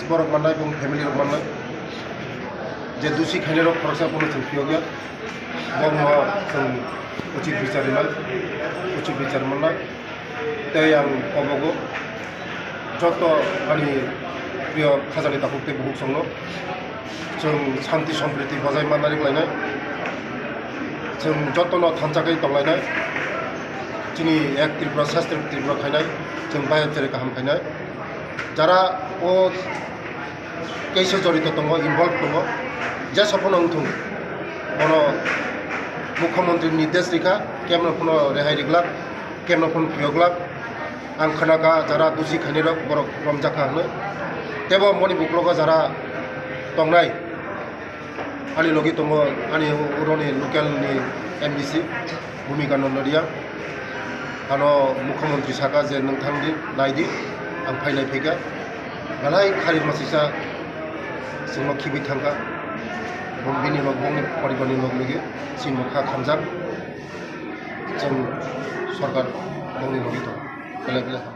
borok manai bung family rok manai je dusi khaini rok khorsa kono thungpio gya bongma sung ucit bicar manai ucit bicar manai tei yang obogo joto ani priyo khajani takukte buhuk songno जों शांति सम्प्रीति बजाय मानानै लायनाय जों जतनो थानजाखै दंलायनाय जोंनि एक त्रिपुरा शास्त्र त्रिपुरा खायनाय जों बाहेर जेरै गाहाम खायनाय যারা ও কেসে জড়িত दङ इनभल्व दङ जे सफल अंथुं बन मुख्यमंत्री निर्देश रेखा केमन फुनो रेहाय रिगला केमन फुन पियोगला आं खोनागा যারা दुसि खायनाय बरक रमजाखा होनो तेबो मनि बुक्लगा যারা दंनाय आनी लगी दङ आनी उरनि लोकेलनि एमबिसि भूमिका नन्दिया आनो मुख्यमंत्री साका जे नोंथांनि नायदि आं फायनाय फैगा नालाय खारि मासिसा जोंनो खिबि थांगा बंबिनि बंनि परिबारनि लगे सिमखा खामजाक जों सरकार बंनि लगे दं बेलेग बेलेग